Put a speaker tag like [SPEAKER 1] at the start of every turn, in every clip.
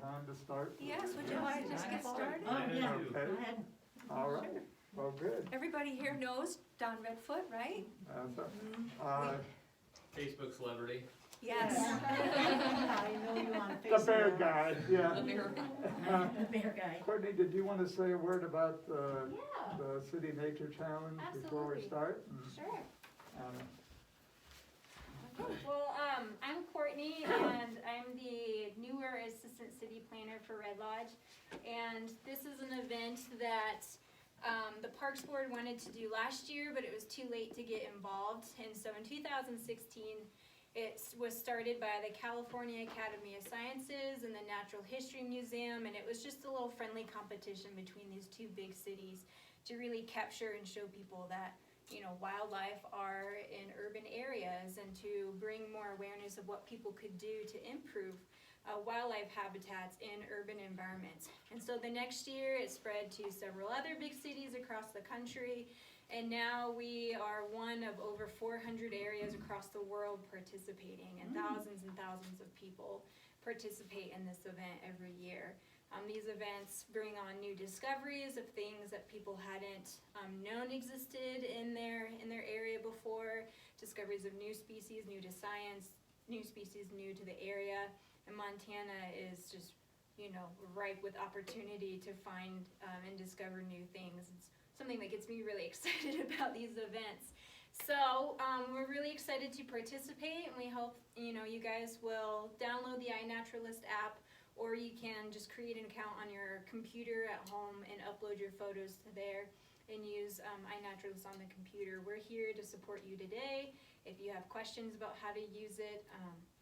[SPEAKER 1] time to start?
[SPEAKER 2] Yes, would you want to just get started?
[SPEAKER 3] Oh, yeah,
[SPEAKER 1] Okay.
[SPEAKER 3] go ahead.
[SPEAKER 1] All right, well, good.
[SPEAKER 2] Everybody here knows Don Redfoot, right?
[SPEAKER 4] Facebook celebrity.
[SPEAKER 2] Yes.
[SPEAKER 3] I know you on Facebook.
[SPEAKER 1] The bear guy, yeah.
[SPEAKER 3] The bear guy.
[SPEAKER 1] Courtney, did you want to say a word about the
[SPEAKER 5] Yeah,
[SPEAKER 1] City Nature Challenge before we
[SPEAKER 5] Absolutely.
[SPEAKER 1] start?
[SPEAKER 5] sure.
[SPEAKER 1] Uh,
[SPEAKER 5] Well, I'm Courtney, and I'm the newer assistant city planner for Red Lodge. And this is an event that the Parks Board wanted to do last year, but it was too late to get involved. And so in 2016, it was started by the California Academy of Sciences and the Natural History Museum, and it was just a little friendly competition between these two big cities to really capture and show people that, you know, wildlife are in urban areas, and to bring more awareness of what people could do to improve wildlife habitats in urban environments. And so the next year it spread to several other big cities across the country, and now we are one of over 400 areas across the world participating, and thousands of people participate in this event every year. These events bring on new discoveries of things that people hadn't known existed in their area before, discoveries of new species, new to science, new species new to the area. And Montana is just, you know, ripe with opportunity to find and discover new things. It's something that gets me really excited about these events. So we're really excited to participate, and we hope, you know, you guys will download the iNaturalist app, or you can just create an account on your computer at home and upload your photos to there and use iNaturalist on the computer. We're here to support you today. If you have questions about how to use it,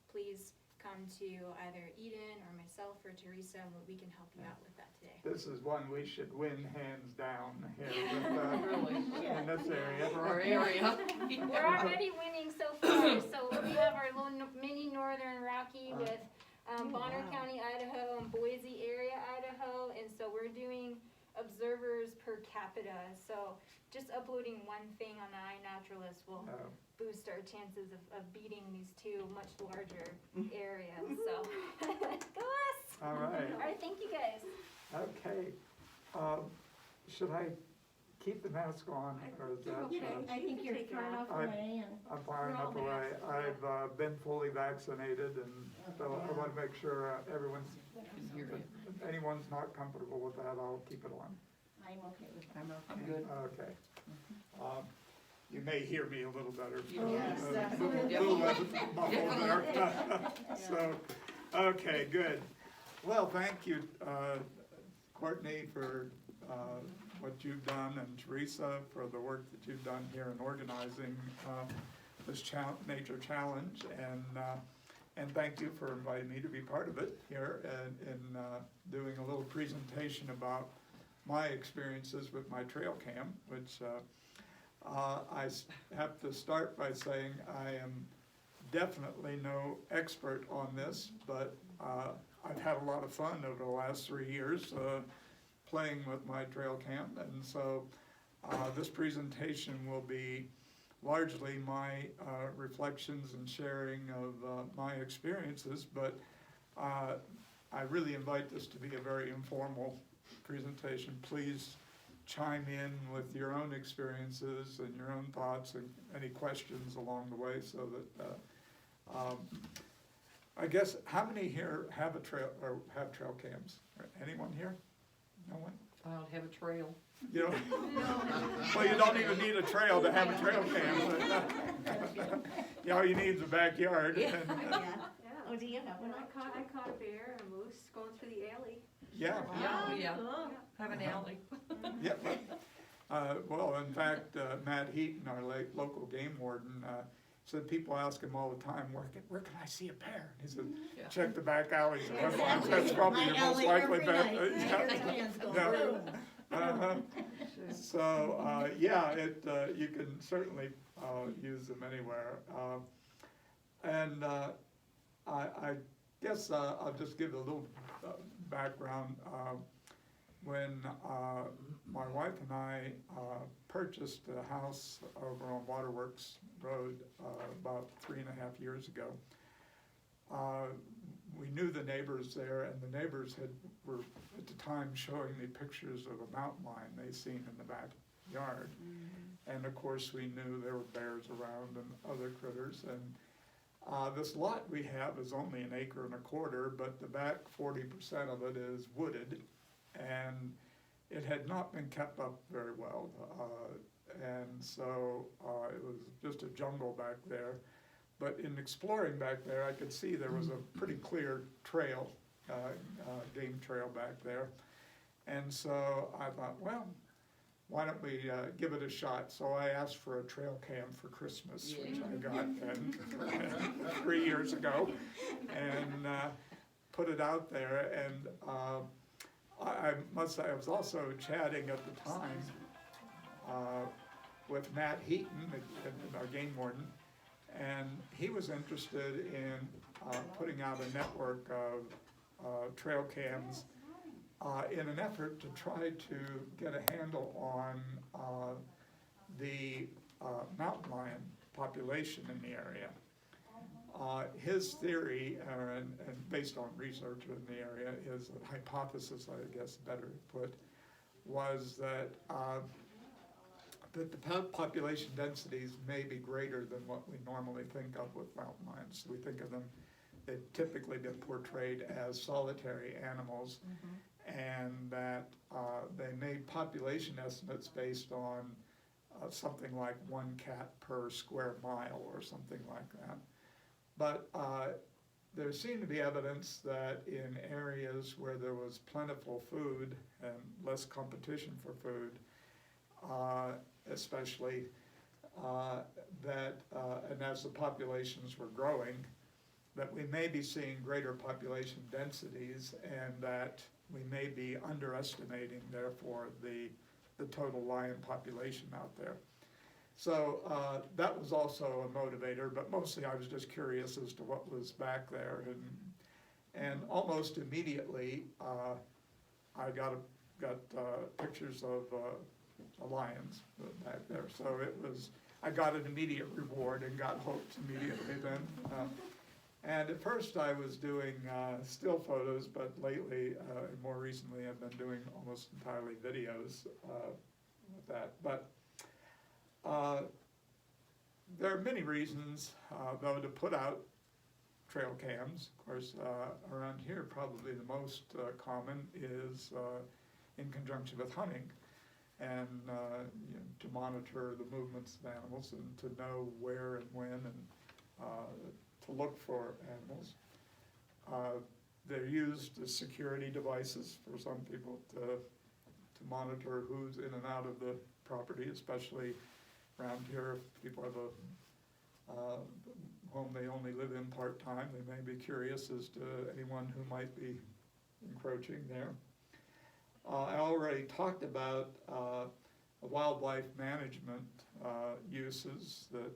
[SPEAKER 5] please come to either Eden or myself or Teresa, and we can help you out with that today.
[SPEAKER 1] This is one we should win hands down here with, in this area.
[SPEAKER 6] For our area.
[SPEAKER 5] We're already winning so far. So we have our little mini Northern Rocky with Bonner County, Idaho, and Boise area, Idaho, and so we're doing observers per capita. So just uploading one thing on the iNaturalist will boost our chances of beating these two much larger areas. So go us!
[SPEAKER 1] All right.
[SPEAKER 5] All right, thank you guys.
[SPEAKER 1] Okay. Should I keep the mask on, or is that?
[SPEAKER 3] I think you're far enough away, and
[SPEAKER 1] I'm far enough away. I've been fully vaccinated, and so I want to make sure everyone's, if anyone's not comfortable with that, I'll keep it on.
[SPEAKER 3] I'm okay with that.
[SPEAKER 6] I'm good.
[SPEAKER 1] Okay. You may hear me a little better.
[SPEAKER 3] Yes,
[SPEAKER 1] A little less muffled there. So, okay, good. Well, thank you, Courtney, for what you've done, and Teresa for the work that you've done here in organizing this nature challenge, and thank you for inviting me to be part of it here and doing a little presentation about my experiences with my trail cam, which I have to start by saying I am definitely no expert on this, but I've had a lot of fun over the last 3 years playing with my trail cam, and so this presentation will be largely my reflections and sharing of my experiences, but I really invite this to be a very informal presentation. Please chime in with your own experiences and your own thoughts and any questions along the way, so that I guess, how many here have a trail or have trail cams? Anyone here? No one?
[SPEAKER 6] I don't have a trail.
[SPEAKER 1] You know, well, you don't even need a trail to have a trail cam. But, all you need is a backyard.
[SPEAKER 3] Yeah. Oh, do you have one?
[SPEAKER 2] I caught a bear and a moose going through the alley.
[SPEAKER 1] Yeah.
[SPEAKER 6] Yeah.
[SPEAKER 3] Cool.
[SPEAKER 6] Have an alley.
[SPEAKER 1] Yep. Well, in fact, Matt Heaton, our local game warden, said people ask him all the time, where can I see a bear? He said, check the back alleys.
[SPEAKER 3] Exactly.
[SPEAKER 1] That's probably
[SPEAKER 3] My
[SPEAKER 1] your most
[SPEAKER 3] alley
[SPEAKER 1] likely
[SPEAKER 3] every
[SPEAKER 1] bet.
[SPEAKER 3] night. I hear the hands go
[SPEAKER 1] Yeah.
[SPEAKER 3] boom.
[SPEAKER 1] So, yeah, you can certainly use them anywhere. And I guess I'll just give a little background. When my wife and I purchased a house over on Waterworks Road about 3.5 years ago, we knew the neighbors there, and the neighbors were at the time showing me pictures of a mountain lion they'd seen in the backyard. And of course, we knew there were bears around and other critters. And this lot we have is only 1.25 acres, but the back 40% of it is wooded, and it had not been kept up very well. And so it was just a jungle back there. But in exploring back there, I could see there was a pretty clear trail, game trail back there. And so I thought, well, why don't we give it a shot? So I asked for a trail cam for Christmas, which I got 3 years ago, and put it out there. And I must say, I was also chatting at the time with Matt Heaton, our game warden, and he was interested in putting out a network of trail cams in an effort to try to get a handle on the mountain lion population in the area. His theory, and based on research in the area, his hypothesis, I guess better put, was that the population densities may be greater than what we normally think of with mountain lions. We think of them, they've typically been portrayed as solitary animals, and that they made population estimates based on something like 1 cat per square mile or something like that. But there seemed to be evidence that in areas where there was plentiful food and less competition for food, especially, and as the populations were growing, that we may be seeing greater population densities, and that we may be underestimating, therefore, the total lion population out there. So that was also a motivator, but mostly I was just curious as to what was back there. And almost immediately, I got pictures of lions back there. So I got an immediate reward and got hooked immediately then. And at first I was doing still photos, but lately, more recently, I've been doing almost entirely videos with that. But there are many reasons, though, to put out trail cams. Of course, around here, probably the most common is in conjunction with hunting, and to monitor the movements of animals and to know where and when and to look for animals. They're used as security devices for some people to monitor who's in and out of the property, especially around here. If people have a home they only live in part-time, they may be curious as to anyone who might be encroaching there. I already talked about wildlife management uses that,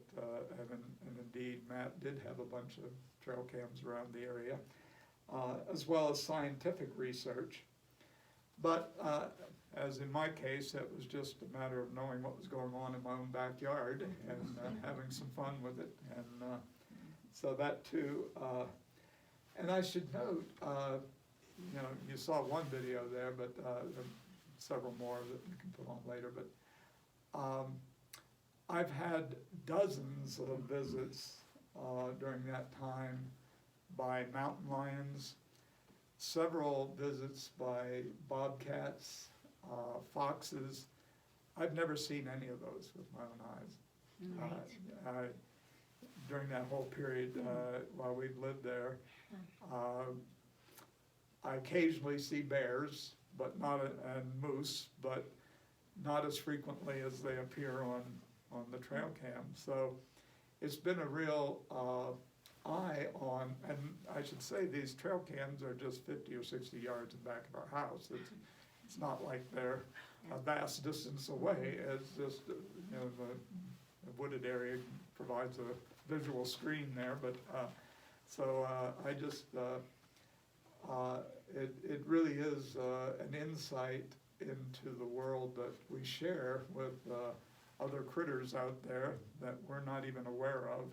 [SPEAKER 1] and indeed Matt did have a bunch of trail cams around the area, as well as scientific research. But as in my case, it was just a matter of knowing what was going on in my own backyard and having some fun with it. And so that too, and I should note, you saw one video there, but there are several more that we can put on later. But I've had dozens of visits during that time by mountain lions, several visits by bobcats, foxes. I've never seen any of those with my own eyes. During that whole period while we've lived there, I occasionally see bears, but and moose, but not as frequently as they appear on the trail cam. So it's been a real eye on, and I should say these trail cams are just 50 or 60 yards in back of our house. It's not like they're a vast distance away. It's just, the wooded area provides a visual screen there, but so I just, it really is an insight into the world that we share with other critters out there that we're not even aware of.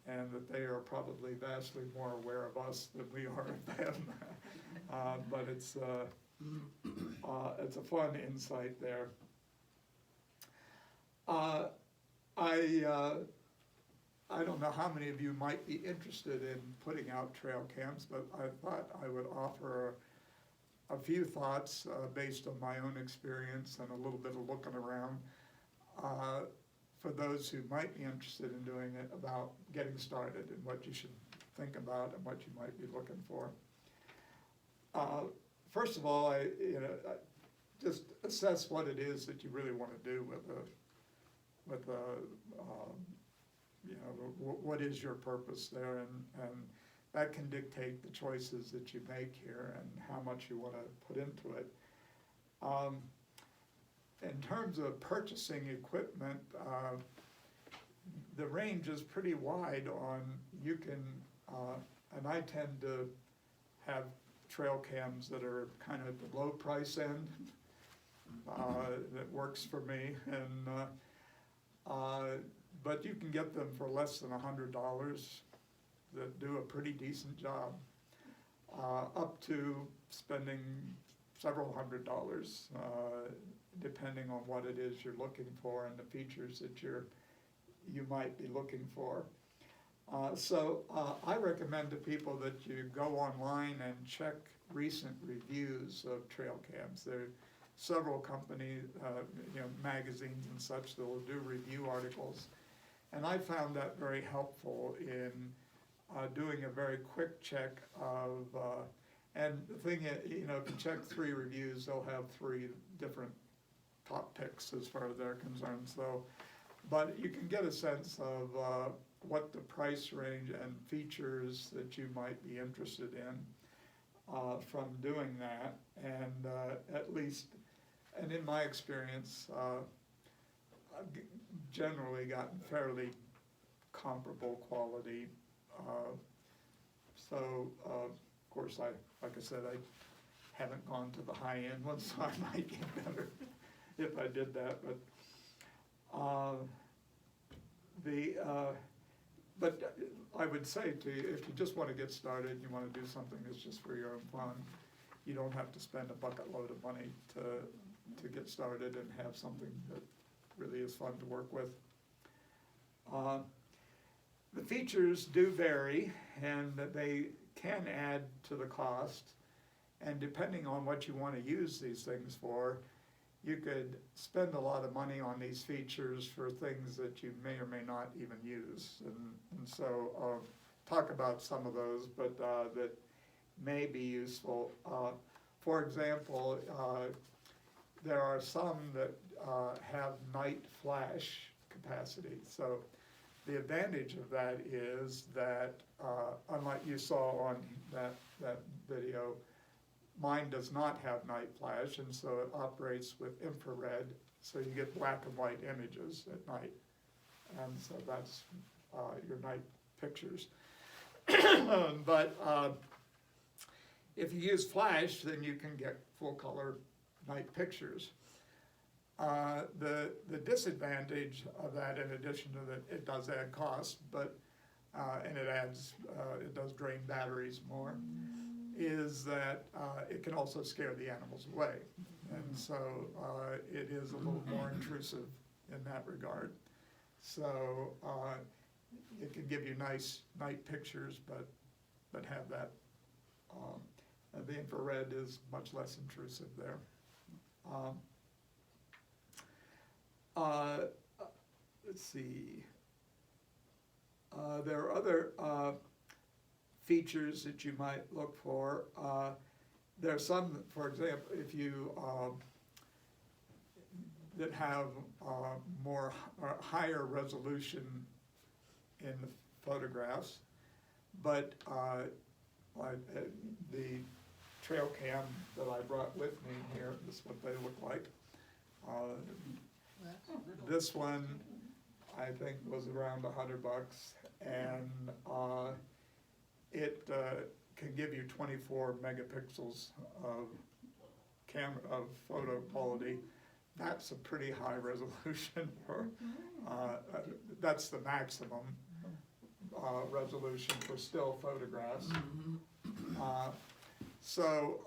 [SPEAKER 1] and that they are probably vastly more aware of us than we are of them. But it's a fun insight there. I don't know how many of you might be interested in putting out trail cams, but I thought I would offer a few thoughts based on my own experience and a little bit of looking around for those who might be interested in doing it, about getting started and what you should think about and what you might be looking for. First of all, I just assess what it is that you really want to do with what is your purpose there, and that can dictate the choices that you make here and how much you want to put into it. In terms of purchasing equipment, the range is pretty wide on, you can, and I tend to have trail cams that are kind of at the low price end, that works for me, and but you can get them for less than $100 that do a pretty decent job, up to spending several $100s, depending on what it is you're looking for and the features that you might be looking for. So I recommend to people that you go online and check recent reviews of trail cams. There are several companies, magazines and such, that will do review articles. And I found that very helpful in doing a very quick check of, and the thing is, if you check 3 reviews, they'll have 3 different top picks as far as they're concerned. So, but you can get a sense of what the price range and features that you might be interested in from doing that. And at least, and in my experience, I've generally gotten fairly comparable quality. So, of course, like I said, I haven't gone to the high end ones, so I might get better if I did that. But I would say to you, if you just want to get started and you want to do something that's just for your own fun, you don't have to spend a bucket load of money to get started and have something that really is fun to work with. The features do vary, and they can add to the cost, and depending on what you want to use these things for, you could spend a lot of money on these features for things that you may or may not even use. And so I'll talk about some of those, but that may be useful. For example, there are some that have night flash capacity. So the advantage of that is that, unlike you saw on that video, mine does not have night flash, and so it operates with infrared, so you get black and white images at night. And so that's your night pictures. But if you use flash, then you can get full color night pictures. The disadvantage of that, in addition to that, it does add cost, but and it does drain batteries more, is that it can also scare the animals away, and so it is a little more intrusive in that regard. So it can give you nice night pictures, but have that. The infrared is much less intrusive there. Let's see. There are other features that you might look for. There are some, for example, if you that have more or higher resolution in the photographs, but like the trail cam that I brought with me here, this is what they look like. This one I think was around $100, and it can give you 24 megapixels of photo quality. That's a pretty high resolution for, that's the maximum. resolution for still photographs.
[SPEAKER 6] Mhm.
[SPEAKER 1] So,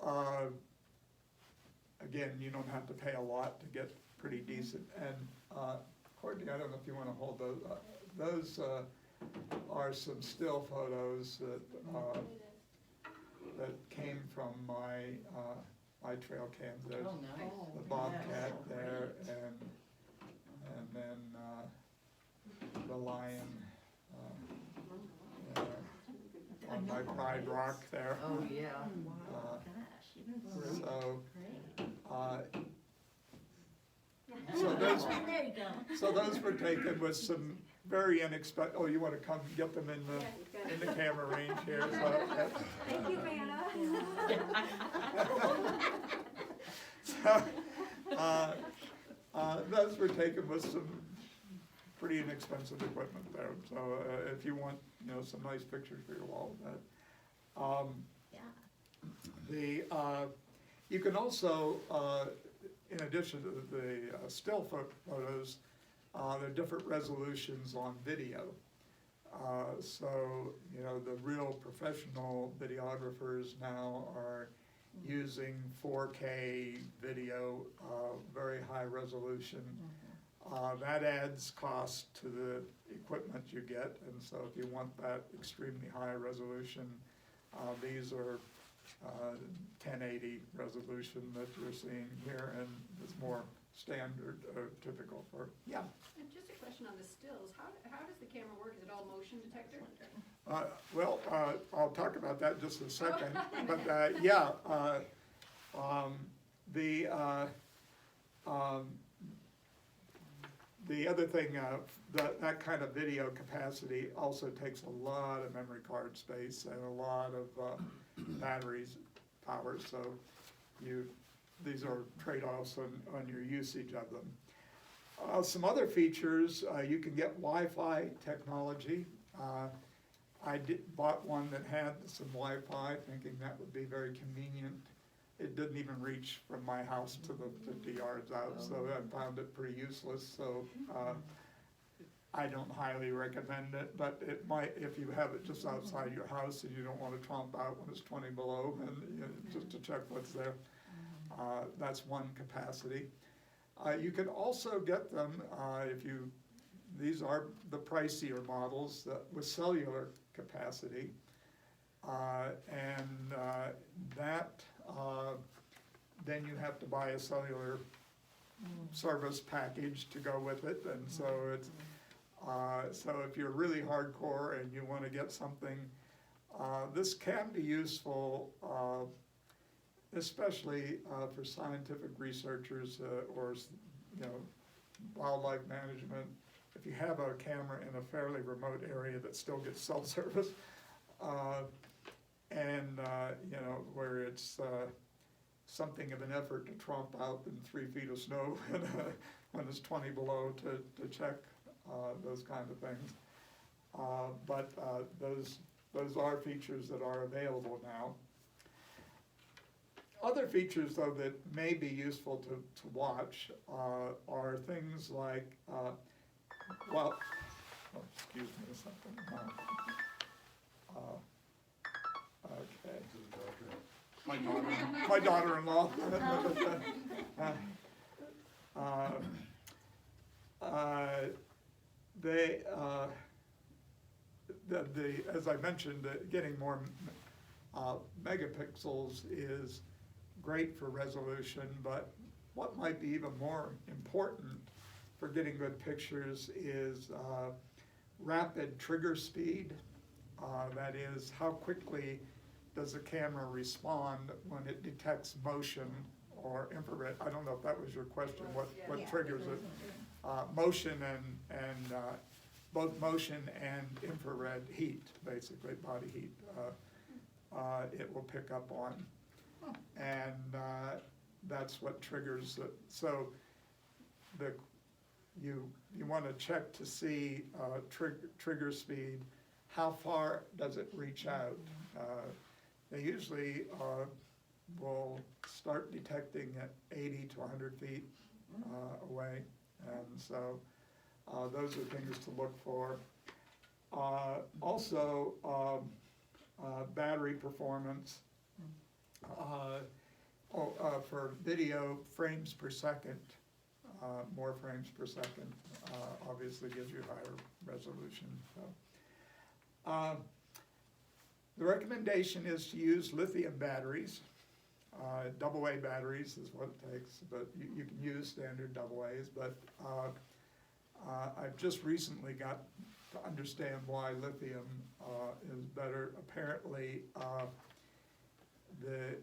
[SPEAKER 1] again, you don't have to pay a lot to get pretty decent, and, Courtney, I don't know if you wanna hold those, are some still photos that came from my trail cam. There's
[SPEAKER 6] Oh, nice.
[SPEAKER 1] the bobcat there, and then, the lion, on my Pride Rock there.
[SPEAKER 6] Oh, yeah.
[SPEAKER 3] Wow, gosh, you've been going
[SPEAKER 1] So,
[SPEAKER 3] great.
[SPEAKER 1] so those,
[SPEAKER 3] There you go.
[SPEAKER 1] so those were taken with some very unexpected, oh, you wanna come get them in the camera range here, so.
[SPEAKER 2] Thank you, Vanna.
[SPEAKER 1] So, those were taken with some pretty inexpensive equipment there, so, if you want, some nice pictures for your wall,
[SPEAKER 3] Yeah.
[SPEAKER 1] you can also, in addition to the still photos, there are different resolutions on video. So, the real professional videographers now are using 4K video, very high resolution. That adds cost to the equipment you get, and so if you want that extremely high resolution, these are 1080 resolution that you're seeing here, and it's more standard or typical for, yeah.
[SPEAKER 4] And just a question on the stills, how does the camera work? Is it all motion detector?
[SPEAKER 1] Well, I'll talk about that in just a second, but, yeah, the other thing, that kind of video capacity also takes a lot of memory card space and a lot of batteries power, so these are trade-offs on your usage of them. Some other features, you can get Wi-Fi technology. I bought one that had some Wi-Fi, thinking that would be very convenient. It didn't even reach from my house to the 50 yards out, so I found it pretty useless, so I don't highly recommend it, but it might, if you have it just outside your house and you don't want to tromp out when it's 20 below, and just to check what's there. That's one capacity. You can also get them, these are the pricier models with cellular capacity, and then you have to buy a cellular service package to go with it, and so it's, so if you're really hardcore and you want to get something, this can be useful, especially for scientific researchers or wildlife management. If you have a camera in a fairly remote area that still gets cell service, and where it's something of an effort to tromp out in 3 feet of snow when it's 20 below to check those kind of things. But those are features that are available now. Other features, though, that may be useful to watch are things like, excuse me a second. Okay. My daughter-in-law. As I mentioned, getting more megapixels is great for resolution, but what might be even more important for getting good pictures is rapid trigger speed. That is, how quickly does the camera respond when it detects motion or infrared? I don't know if that was your question, what triggers it. Motion and both motion and infrared heat, basically, body heat, it will pick up on. And that's what triggers it. So you want to check to see trigger speed, how far does it reach out? They usually will start detecting at 80 to 100 feet away, and so those are things to look for. Also, battery performance. For video, frames per second, more frames per second, obviously gives you higher resolution. So. The recommendation is to use lithium batteries. AA batteries is what it takes, but you can use standard AA's, but I've just recently got to understand why lithium is better. Apparently, the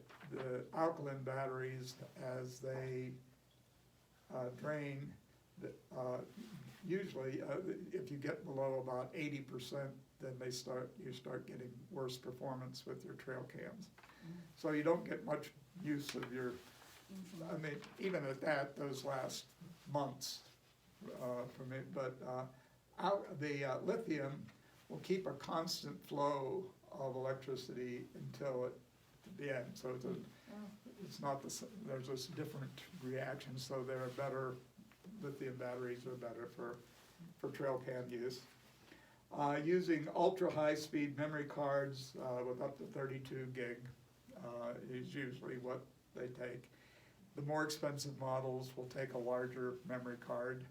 [SPEAKER 1] alkaline batteries, as they drain, usually if you get below about 80%, then you start getting worse performance with your trail cams. So you don't get much use of your, I mean, even at that, those last months for me, but the lithium will keep a constant flow of electricity until the end. So it's not there's this different reaction, so they're better, lithium batteries are better for trail cam use. Using ultra high speed memory cards with up to 32 gig is usually what they take. The more expensive models will take a larger memory card,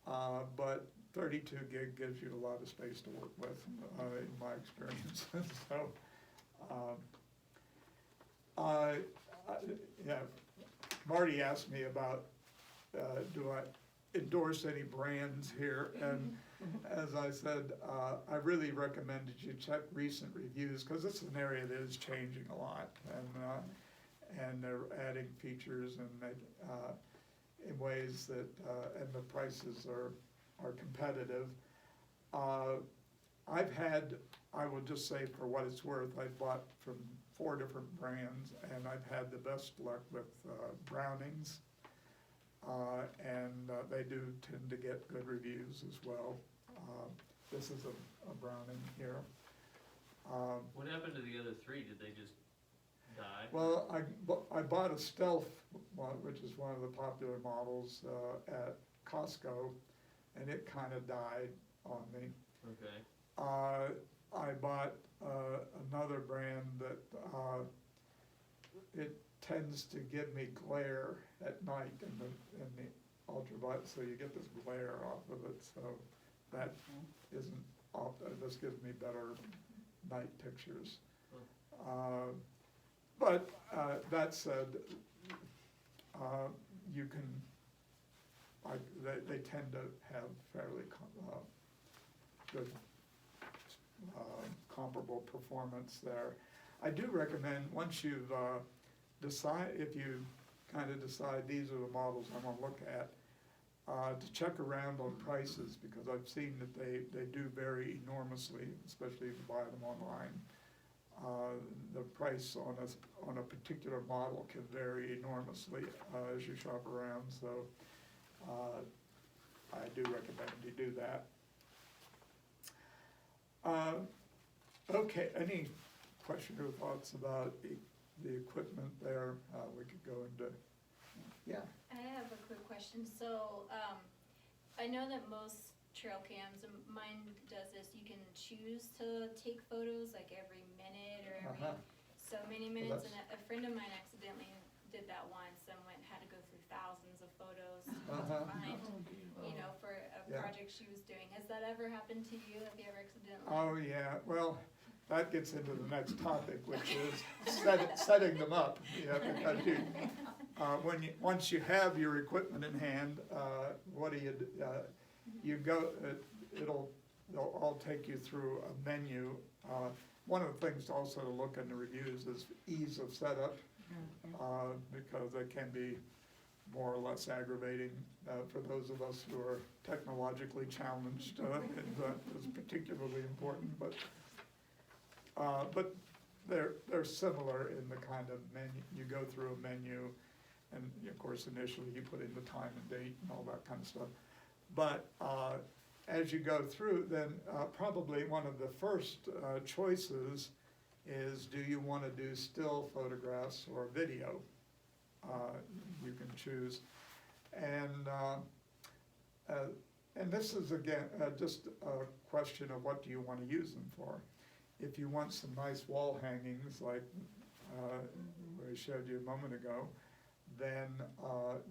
[SPEAKER 1] but 32 gig gives you a lot of space to work with, in my experience. So, yeah, Marty asked me about, do I endorse any brands here, and as I said, I really recommend that you check recent reviews, because this is an area that is changing a lot, and they're adding features and in ways that, and the prices are competitive. I will just say for what it's worth, I've bought from 4 different brands, and I've had the best luck with Brownings, and they do tend to get good reviews as well. This is a Browning here.
[SPEAKER 7] What happened to the other 3? Did they just die?
[SPEAKER 1] Well, I bought a Stealth one, which is one of the popular models at Costco, and it kind of died on me.
[SPEAKER 7] Okay.
[SPEAKER 1] I bought another brand that it tends to give me glare at night in the ultraviolet, so you get this glare off of it, so that isn't this gives me better night pictures. But that said, you can, they tend to have fairly good comparable performance there. I do recommend, once you've if you kind of decide these are the models I'm going to look at, to check around on prices, because I've seen that they do vary enormously, especially if you buy them online. The price on a particular model can vary enormously as you shop around, so I do recommend you do that. Okay, any questions or thoughts about the equipment there? We could go into, yeah.
[SPEAKER 5] I have a quick question. So, I know that most trail cams, and mine does this, you can choose to take photos like every minute or every so many minutes, and a friend of mine accidentally did that once and had to go through thousands of photos to find, for a project she was doing. Has that ever happened to you? Have you ever accidentally?
[SPEAKER 1] Oh, yeah, well, that gets into the next topic, which is setting them up, because once you have your equipment in hand, what do you go, they'll all take you through a menu. One of the things also to look in the reviews is ease of setup, because it can be more or less aggravating for those of us who are technologically challenged. That is particularly important, but they're similar in the kind of menu. You go through a menu, and of course initially you put in the time and date and all that kind of stuff. But as you go through, then probably one of the first choices is, do you want to do still photographs or video? You can choose. And And this is again, just a question of what do you wanna use them for. If you want some nice wall hangings like, what I showed you a moment ago, then,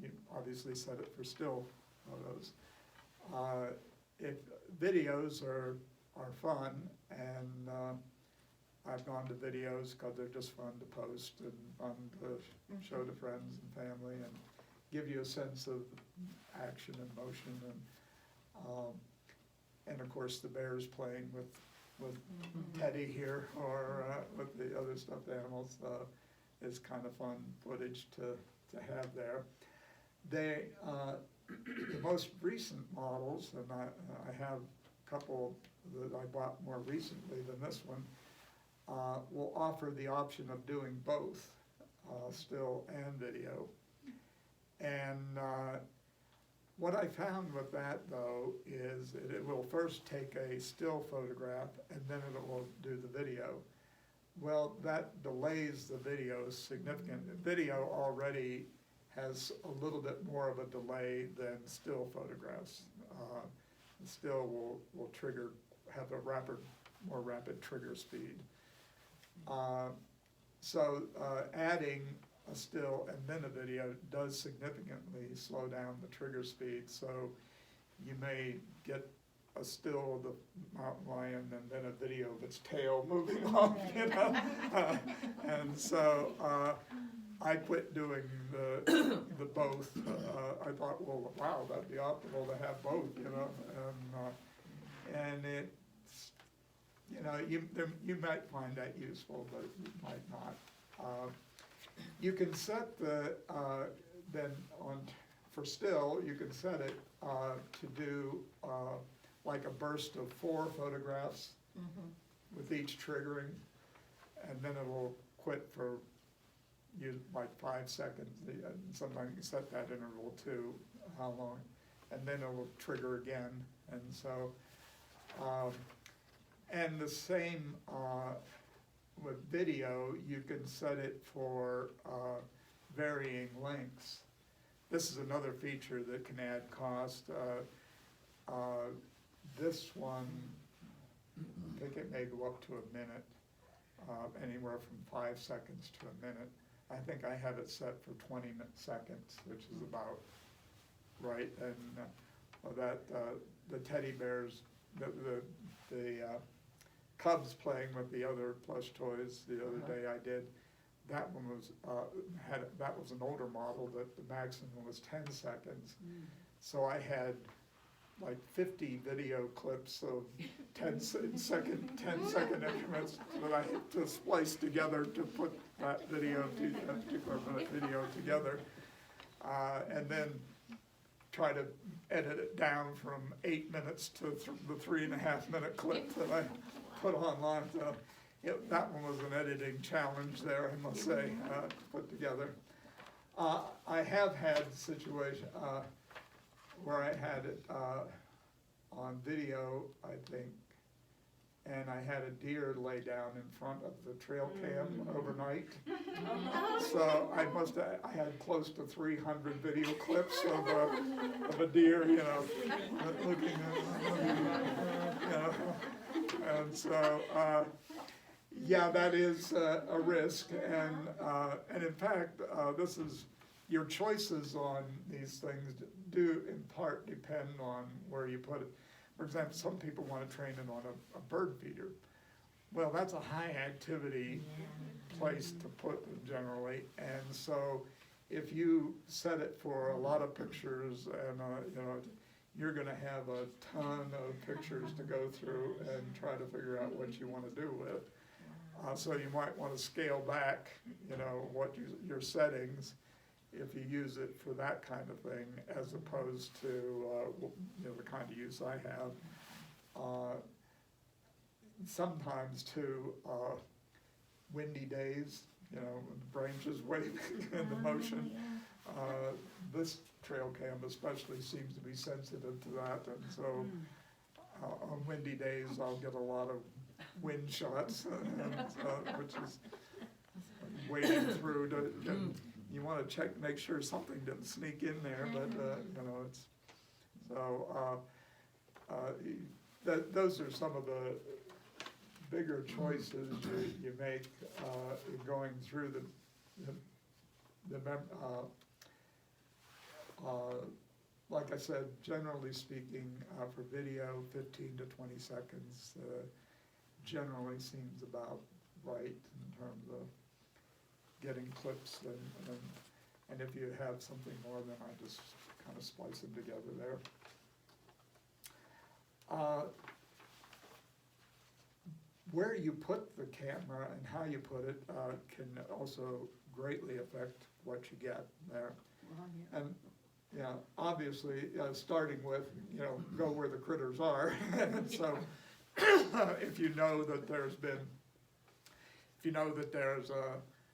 [SPEAKER 1] you obviously set it for still photos. If videos are fun, and, I've gone to videos because they're just fun to post and fun to show to friends and family and give you a sense of action and motion and of course the bears playing with Teddy here or with the other stuffed animals is kind of fun footage to have there. They, the most recent models, and I have a couple that I bought more recently than this one, will offer the option of doing both, still and video. And what I found with that though is that it will first take a still photograph and then it will do the video. Well, that delays the video significantly. Video already has a little bit more of a delay than still photographs. Still will trigger, have a more rapid trigger speed. So adding a still and then a video does significantly slow down the trigger speed. So you may get a still of the mountain lion and then a video of its tail moving off, you know. And so I quit doing the both. I thought, well, wow, that'd be optimal to have both, you know. And it's, you know, you might find that useful, but you might not. You can set the, then for still, you can set it to do like a burst of 4 photographs with each triggering, and then it will quit for like 5 seconds. And sometimes you can set that interval to how long, and then it will trigger again. And so, and the same with video, you can set it for varying lengths. This is another feature that can add cost. This one, I think it may go up to a minute, anywhere from 5 seconds to a minute. I think I have it set for 20 seconds, which is about right. And the teddy bears, the cubs playing with the other plush toys the other day I did, that one was, that was an older model that the maximum was 10 seconds. So I had like 50 video clips of 10 second increments that I had to splice together to put that video, that particular video together. And then try to edit it down from 8 minutes to the 3.5 minute clip that I put online. So that one was an editing challenge there, I must say, to put together. I have had a situation where I had it on video, I think, and I had a deer lay down in front of the trail cam overnight. So I had close to 300 video clips of a deer, you know, looking, you know. And so, yeah, that is a risk, and in fact, this is, your choices on these things do in part depend on where you put it. For example, some people want to train it on a bird feeder. Well, that's a high activity place to put them generally, and so if you set it for a lot of pictures and you know, you're going to have a ton of pictures to go through and try to figure out what you want to do with. So you might want to scale back, you know, what your settings if you use it for that kind of thing, as opposed to you know, the kind of use I have. Sometimes too, windy days, you know, the branches waving and the motion. This trail cam especially seems to be sensitive to that, and so on windy days I'll get a lot of wind shots, which is wading through to get, you want to check, make sure something didn't sneak in there, but you know, it's so those are some of the bigger choices you make in going through like I said, generally speaking, for video, 15 to 20 seconds generally seems about right in terms of getting clips, and if you have something more, then I just kind of splice them together there. Where you put the camera and how you put it can also greatly affect what you get there. And yeah, obviously, starting with, go where the critters are. And so if you know that there's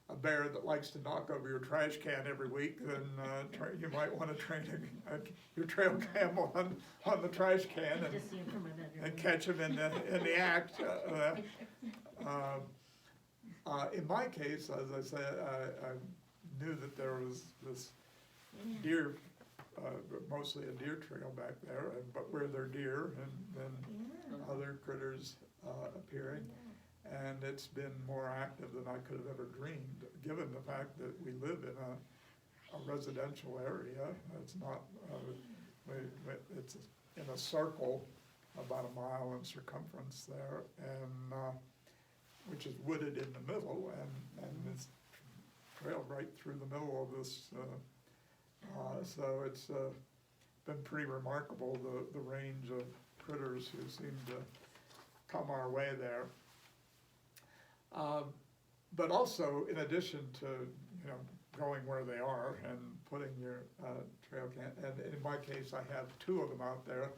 [SPEAKER 1] a bear that likes to knock over your trash can every week, then you might want to train your trail cam on the trash can and catch him in the act. In my case, as I said, I knew that there was this deer, mostly a deer trail back there, but where there are deer and then other critters appearing. And it's been more active than I could have ever dreamed, given the fact that we live in a residential area. It's not, it's in a circle about a mile in circumference there, and which is wooded in the middle, and it's trailed right through the middle of this. So it's been pretty remarkable, the range of critters who seem to come our way there. But also, in addition to going where they are and putting your trail cam, and in my case, I have two of them out there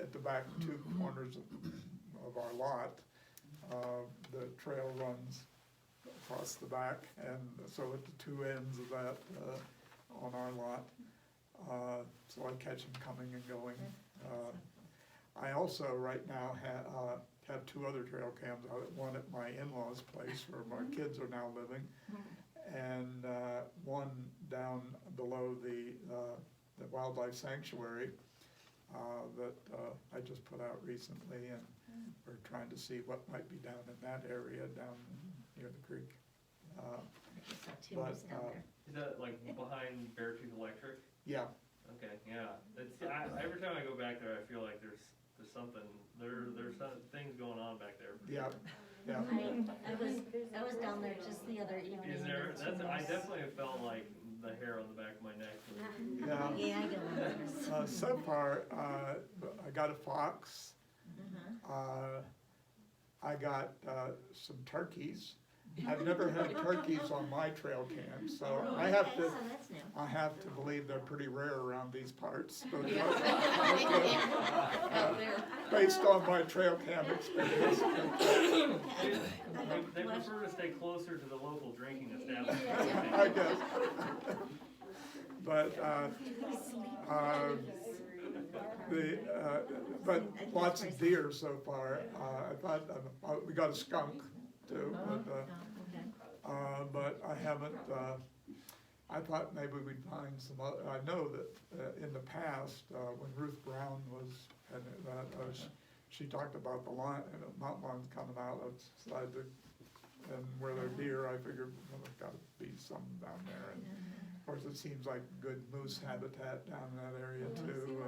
[SPEAKER 1] at the back two corners of our lot. The trail runs across the back, and so at the two ends of that on our lot, so I catch them coming and going. I also right now have two other trail cams out, one at my in-laws' place where my kids are now living, and one down below the wildlife sanctuary that I just put out recently, and we're trying to see what might be down in that area down near the creek.
[SPEAKER 7] Is that like behind Beartooth Electric?
[SPEAKER 1] Yeah.
[SPEAKER 7] Okay, yeah. Every time I go back there, I feel like there's something, there's some things going on back there.
[SPEAKER 1] Yeah, yeah.
[SPEAKER 3] I was down there just the other evening.
[SPEAKER 7] Is there, I definitely have felt like the hair on the back of my neck.
[SPEAKER 1] Yeah.
[SPEAKER 3] Yeah, I get nervous.
[SPEAKER 1] So far, I got a fox. I got some turkeys. I've never had turkeys on my trail cam, so I have to.
[SPEAKER 3] So that's new.
[SPEAKER 1] I have to believe they're pretty rare around these parts, but, based on my trail cam experience.
[SPEAKER 7] They prefer to stay closer to the local drinking establishment.
[SPEAKER 1] I guess. But but lots of deer so far. I thought we got a skunk too, but I haven't. I thought maybe we'd find some other. I know that in the past, when Ruth Brown was, she talked about the mountain lions coming out outside and where they're deer. I figured there's got to be some down there. And of course, it seems like good moose habitat down in that area too.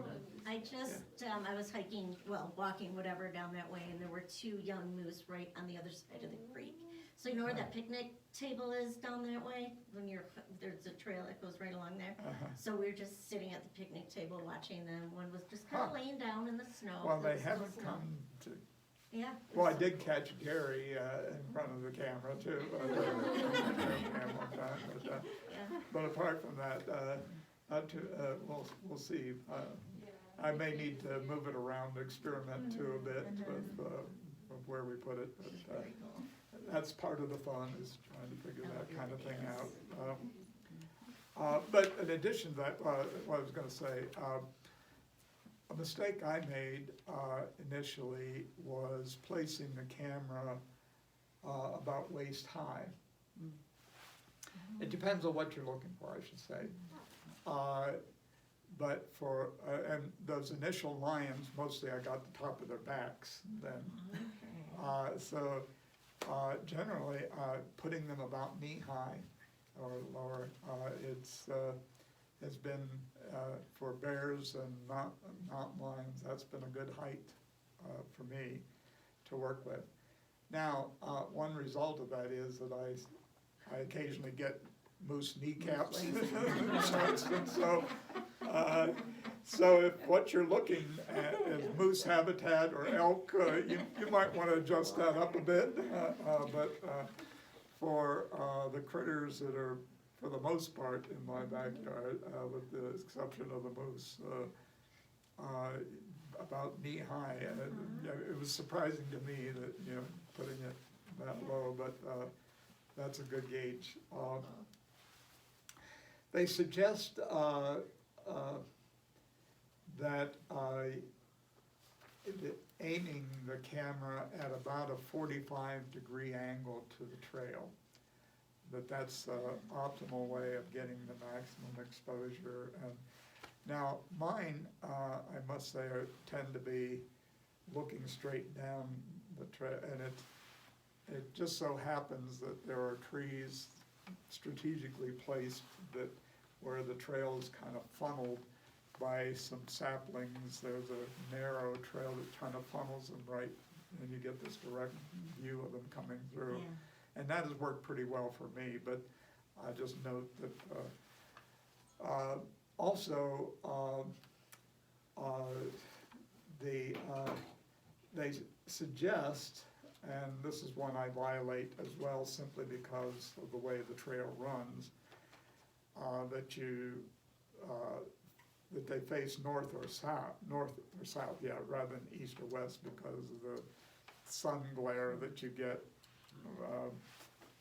[SPEAKER 3] I just, I was hiking, walking, whatever, down that way, and there were two young moose right on the other side of the creek. So you know where that picnic table is down that way? There's a trail that goes right along there. So we were just sitting at the picnic table watching them. One was just kind of laying down in the snow.
[SPEAKER 1] Well, they
[SPEAKER 3] It was
[SPEAKER 1] haven't
[SPEAKER 3] snow.
[SPEAKER 1] come to.
[SPEAKER 3] Yeah.
[SPEAKER 1] Well, I did catch Gary in front of the camera too. But apart from that, we'll see. I may need to move it around, experiment too a bit with where we put it. But that's part of the fun, is trying to figure that kind of thing out. But in addition to that, what I was going to say. A mistake I made initially was placing the camera about waist high. It depends on what you're looking for, I should say. but for, and those initial lions, mostly I got the top of their backs then. So generally, putting them about knee-high or lower, has been, for bears and mountain lions, that's been a good height for me to work with. Now, one result of that is that I occasionally get moose kneecaps. So if what you're looking at is moose habitat or elk, you might want to adjust that up a bit. But for the critters that are, for the most part, in my backyard, with the exception of the moose, about knee-high. And it was surprising to me that, you know, putting it that low, but that's a good gauge. They suggest that aiming the camera at about a 45-degree angle to the trail, that's the optimal way of getting the maximum exposure. And now mine, I must say, tend to be looking straight down the trail, and it just so happens that there are trees strategically placed that where the trail is kind of funneled by some saplings. There's a narrow trail that kind of funnels them right, and you get this direct view of them coming through.
[SPEAKER 3] Yeah.
[SPEAKER 1] And that has worked pretty well for me, but I just note that also they suggest, and this is one I violate as well simply because of the way the trail runs, that they face north or south, yeah, rather than east or west because of the sun glare that you get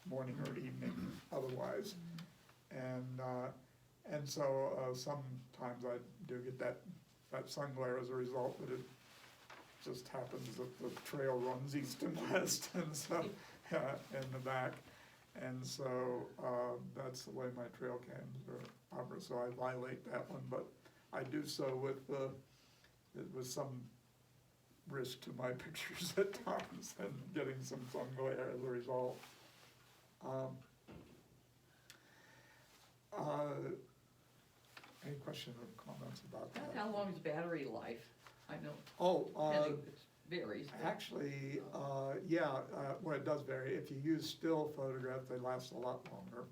[SPEAKER 1] morning or evening otherwise. And so sometimes I do get that sun glare as a result, but it just happens that the trail runs east and west, and so in the back, and so that's the way my trail cams are operated. So I violate that one, but I do so with some risk to my pictures at times and getting some sun glare as a result. Any questions or comments about that?
[SPEAKER 6] How long is battery life? I know,
[SPEAKER 1] Oh,
[SPEAKER 6] it varies. but-
[SPEAKER 1] actually, well, it does vary. If you use still photographs, they last a lot longer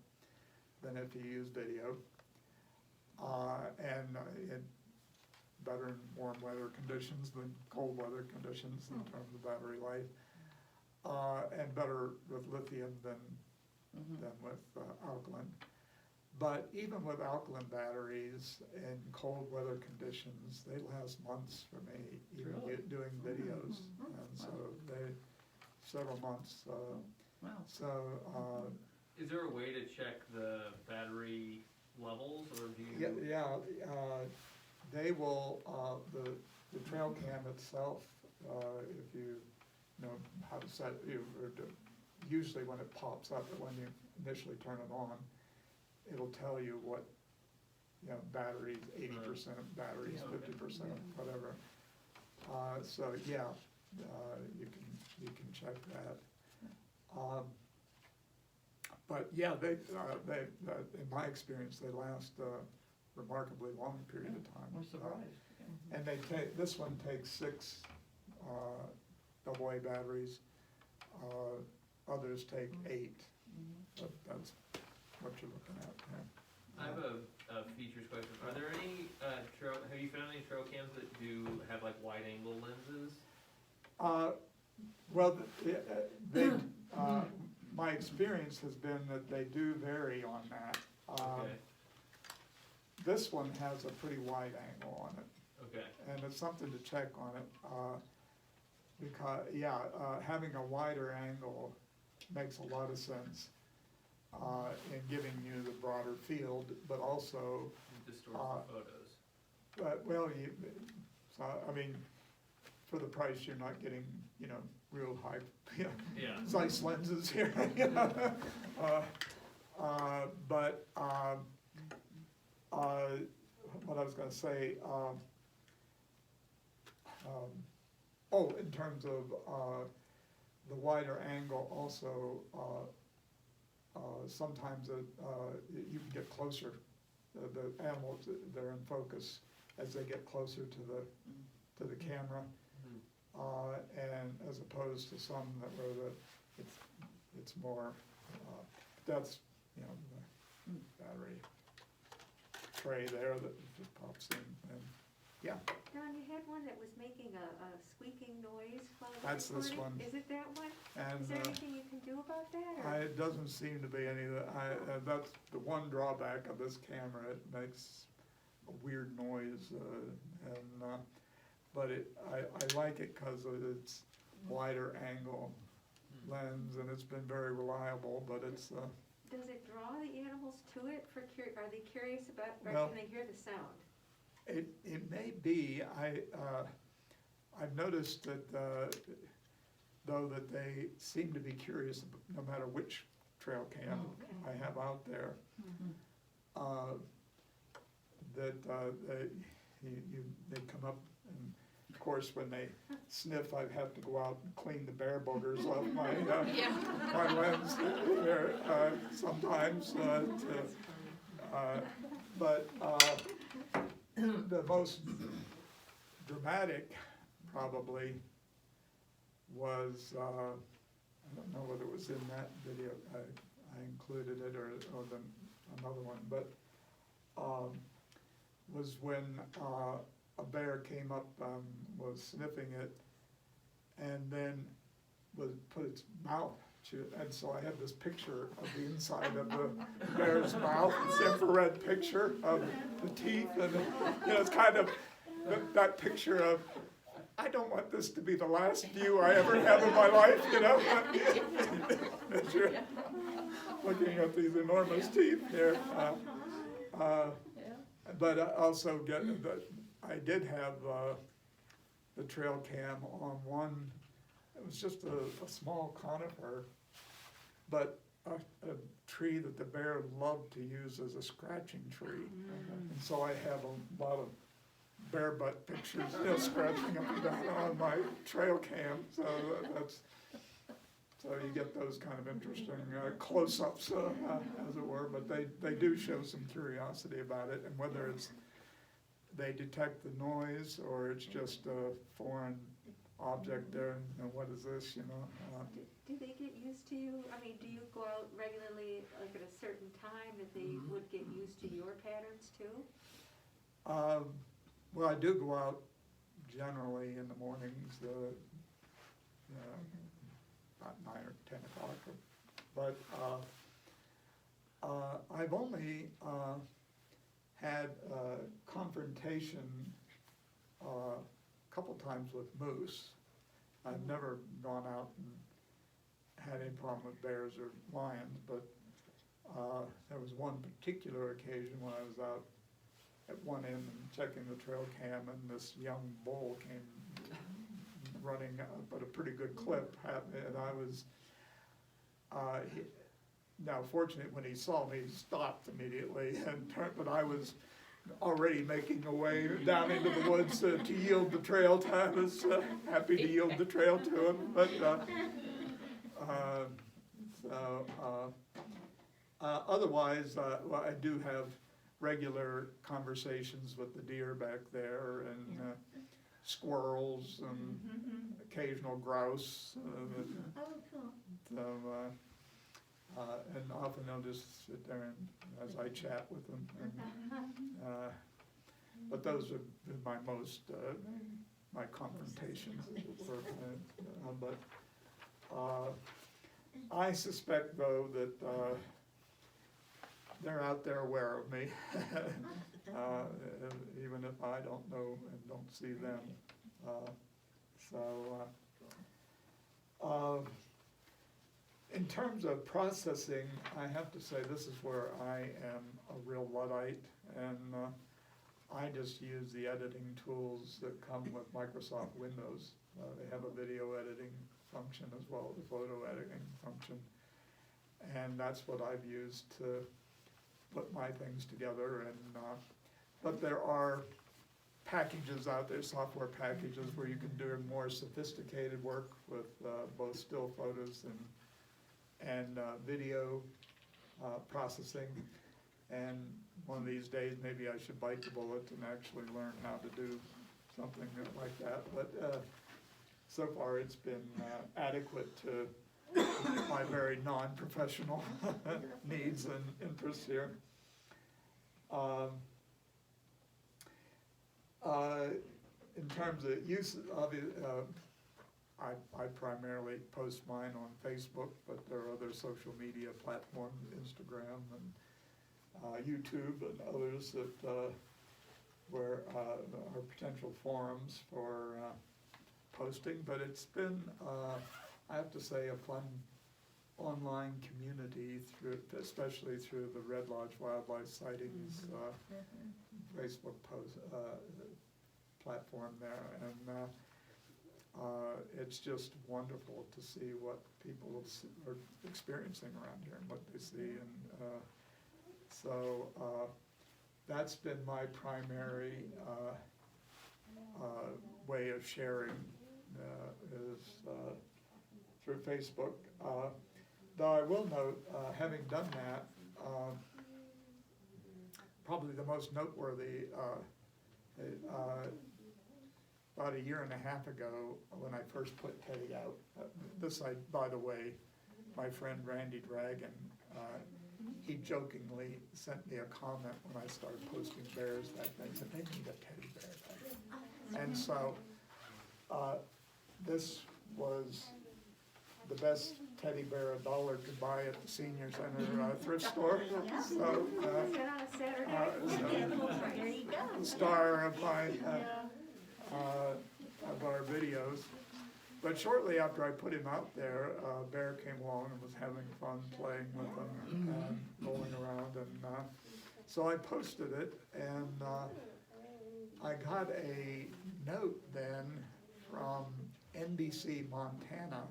[SPEAKER 1] than if you use video. And better in warm weather conditions than cold weather conditions in terms of battery life. And better with lithium than with alkaline. But even with alkaline batteries in cold weather conditions, they last months for me, even
[SPEAKER 6] Really?
[SPEAKER 1] doing videos. And so several months.
[SPEAKER 6] Wow.
[SPEAKER 1] So,
[SPEAKER 7] Is there a way to check the battery levels, or do you?
[SPEAKER 1] they will, the trail cam itself, if you know how to set, usually when it pops up, when you initially turn it on, it'll tell you what, batteries, 80% batteries, 50%, whatever. So, you can check that. But yeah, they, in my experience, they last a remarkably long period of time.
[SPEAKER 6] I'm surprised.
[SPEAKER 1] And this one takes 6 AA batteries, others take 8, but that's what you're looking at there.
[SPEAKER 7] I have a features question. Are there any have you found any trail cams that do have like wide angle lenses?
[SPEAKER 1] Well, my experience has been that they do vary on that.
[SPEAKER 7] Okay.
[SPEAKER 1] This one has a pretty wide angle on it.
[SPEAKER 7] Okay.
[SPEAKER 1] And it's something to check on it, because, having a wider angle makes a lot of sense in giving you the broader field, but also,
[SPEAKER 7] It distorts the photos.
[SPEAKER 1] well, I mean, for the price, you're not getting, real high,
[SPEAKER 7] Yeah.
[SPEAKER 1] Zeiss lenses here. But what I was gonna say, in terms of, the wider angle also, sometimes, you can get closer, the animals, they're in focus as they get closer to the camera. And as opposed to some that where it's more, that's, you know, the battery tray there that just pops in, and, yeah,
[SPEAKER 2] Don, you had one that was making a squeaking noise while it was
[SPEAKER 1] That's this
[SPEAKER 2] recording.
[SPEAKER 1] one.
[SPEAKER 2] Is it that one?
[SPEAKER 1] and,
[SPEAKER 2] Is there anything you can do about that, or?
[SPEAKER 1] it doesn't seem to be any of that, that's the one drawback of this camera, it makes a weird noise, but I like it because of its wider angle lens, and it's been very reliable, but it's,
[SPEAKER 2] Does it draw the animals to it for are they curious about, or
[SPEAKER 1] Well-
[SPEAKER 2] can they hear the sound?
[SPEAKER 1] it may be, I've noticed that, though, that they seem to be curious no matter which trail cam I have out there. They come up, and of course, when they sniff, I have to go out and clean the bear boogers off my, my lens there, sometimes, but, the most dramatic probably was, I don't know whether it was in that video, I included it, or another one, but, was when, a bear came up, was sniffing it, and then put its mouth to it, and so I have this picture of the inside of the bear's mouth, this infrared picture of the teeth, and, you know, it's kind of that picture of, I don't want this to be the last view I ever have in my life, you know? As you're looking at these enormous teeth here. But I also I did have the trail cam on one, it was just a small conifer, but a tree that the bear loved to use as a scratching tree. And so I have a lot of bear butt pictures, you know, scratching up and down on my trail cam, so so you get those kind of interesting close-ups, as it were, but they do show some curiosity about it, and whether it's they detect the noise or it's just a foreign object there, and what is this, you know?
[SPEAKER 2] Do they get used to you? I mean, do you go out regularly, like at a certain time, that they would get used to your patterns too?
[SPEAKER 1] Well, I do go out generally in the mornings, about 9 or 10 o'clock, but I've only had confrontation a couple times with moose. I've never gone out and had any problem with bears or lions, but there was one particular occasion when I was out at one end and checking the trail cam, and this young bull came running up at a pretty good clip, and I was, now fortunately when he saw me, he stopped immediately and turned, but I was already making a way down into the woods to yield the trail to him. I was happy to yield the trail to him, but otherwise, well, I do have regular conversations with the deer back there, and squirrels, and occasional grouse.
[SPEAKER 3] Oh, cool.
[SPEAKER 1] So, and often they'll just sit there and, as I chat with them. And, but those are my most, my confrontations, as it were. But I suspect, though, that they're out there aware of me, even if I don't know and don't see them. In terms of processing, I have to say this is where I am a real Luddite, and I just use the editing tools that come with Microsoft Windows. They have a video editing function as well as a photo editing function, and that's what I've used to put my things together. And but there are packages out there, software packages, where you can do more sophisticated work with both still photos and video processing. And one of these days, maybe I should bite the bullet and actually learn how to do something like that. But so far, it's been adequate to my very non-professional needs and interests here. In terms of use, I primarily post mine on Facebook, but there are other social media platforms, Instagram and YouTube and others that where are potential forums for posting. But it's been, I have to say, a fun online community, especially through the Red Lodge Wildlife Sightings Facebook post platform there, and it's just wonderful to see what people are experiencing around here and what they see, and so that's been my primary way of sharing is through Facebook. Though I will note, having done that, probably the most noteworthy, about a year and a half ago, when I first put Teddy out, by the way, my friend Randy Dragon, he jokingly sent me a comment when I started posting bears back then. He said, they need a teddy bear back. And so, this was the best teddy bear $1 could buy at the senior center thrift store. So,
[SPEAKER 2] Is that on a Saturday?
[SPEAKER 3] There you go.
[SPEAKER 1] the star of my of our videos. But shortly after I put him out there, Bear came along and was having fun playing with him and rolling around, and so I posted it, and I got a note then from NBC Montana,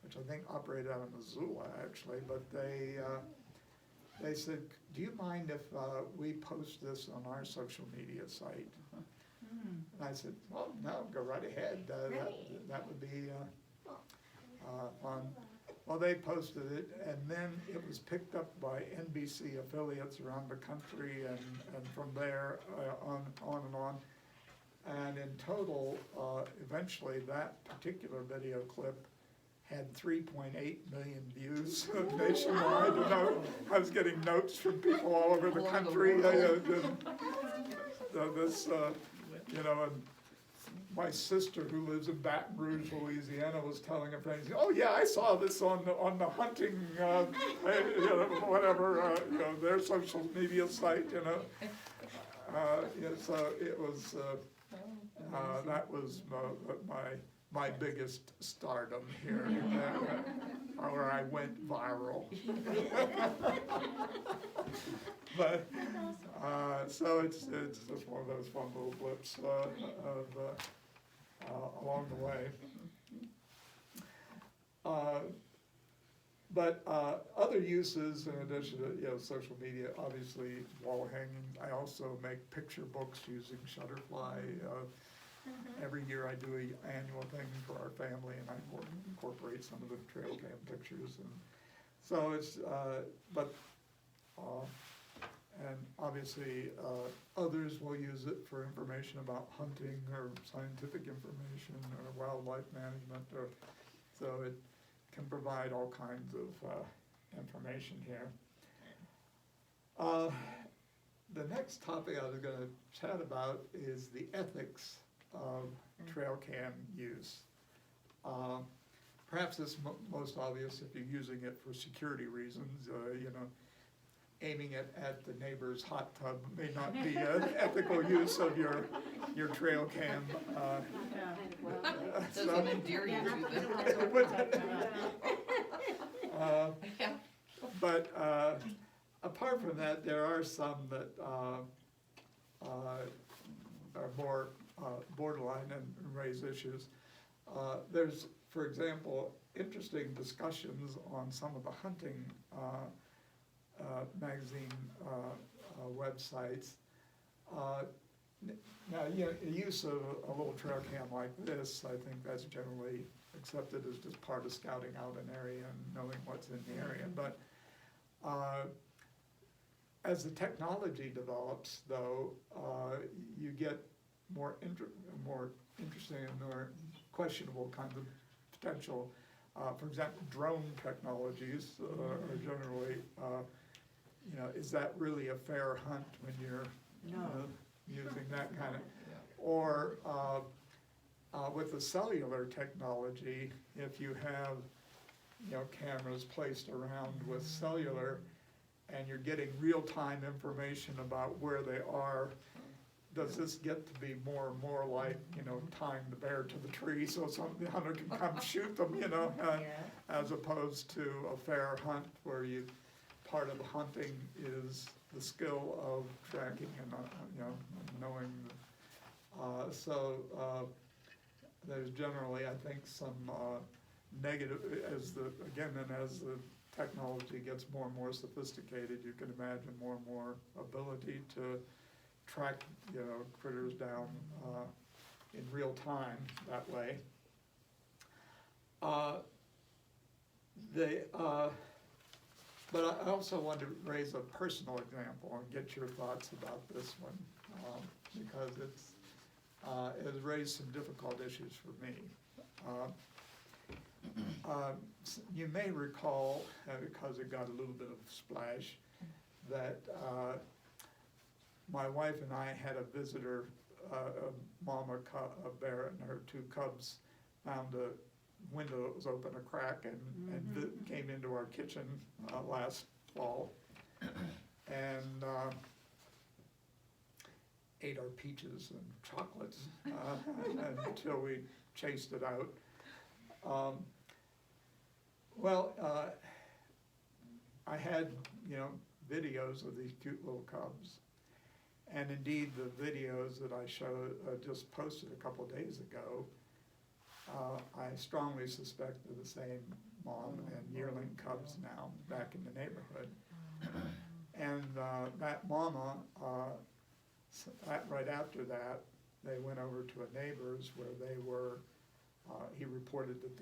[SPEAKER 1] which I think operated out of Missoula actually, but they said, do you mind if we post this on our social media site? And I said, well, no, go right ahead. That would be fun. Well, they posted it, and then it was picked up by NBC affiliates around the country, and from there on and on. And in total, eventually that particular video clip had 3.8 million views nationwide. And I was getting notes from people all over the country. And my sister, who lives in Baton Rouge, Louisiana, was telling a friend, "Oh yeah, I saw this on the hunting, whatever, their social media site, So it was that was my biggest stardom here, where I went viral. But so it's just one of those fun little blips along the way. But other uses in addition to social media, obviously wall hanging. I also make picture books using Shutterfly. Every year I do an annual thing for our family, and I incorporate some of the trail cam pictures, and so it's and obviously others will use it for information about hunting or scientific information or wildlife management, or so it can provide all kinds of information here. The next topic I was going to chat about is the ethics of trail cam use. Perhaps it's most obvious if you're using it for security reasons. Aiming it at the neighbor's hot tub may not be an ethical use of your trail cam.
[SPEAKER 6] Doesn't endear you to them.
[SPEAKER 1] But apart from that, there are some that are more borderline and raise issues. There's, for example, interesting discussions on some of the hunting magazine websites Now, the use of a little trail cam like this, I think that's generally accepted as just part of scouting out an area and knowing what's in the area. But as the technology develops, though, you get more interesting and more questionable kinds of potential. For example, drone technologies are generally, is that really a fair hunt when you're using that kind of, or with the cellular technology, if you have, cameras placed around with cellular and you're getting real-time information about where they are, does this get to be more and more like, tying the bear to the tree so the hunter can come shoot them, as opposed to a fair hunt where part of the hunting is the skill of tracking and, knowing. There's generally, I think, some negative, as the technology gets more and more sophisticated, you can imagine more and more ability to track, critters down in real time that way. But I also want to raise a personal example and get your thoughts about this one, because it has raised some difficult issues for me. You may recall, because it got a little bit of splash, that my wife and I had a visitor, a bear and her two cubs found a window that was open a crack and came into our kitchen last fall and ate our peaches and chocolates until we chased it out. I had, videos of these cute little cubs. And indeed, the videos that I just posted a couple days ago, I strongly suspect they're the same mom and yearling cubs now back in the neighborhood. And that mama, right after that, they went over to a neighbor's where they were, he reported that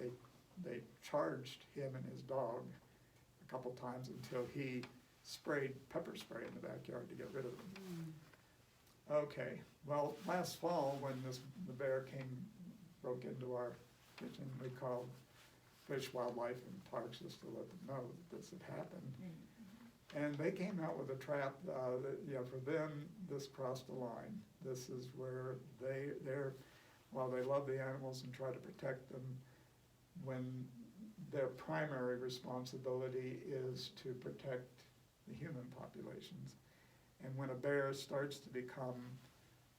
[SPEAKER 1] they charged him and his dog a couple times until he sprayed pepper spray in the backyard to get rid of them. Okay, well, last fall when the bear broke into our kitchen, we called Fish, Wildlife and Parks just to let them know that this had happened. And they came out with a trap that, for them, this crossed the line. This is where while they love the animals and try to protect them, when their primary responsibility is to protect the human populations. And when a bear starts to become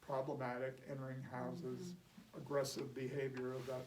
[SPEAKER 1] problematic, entering houses, aggressive behavior of that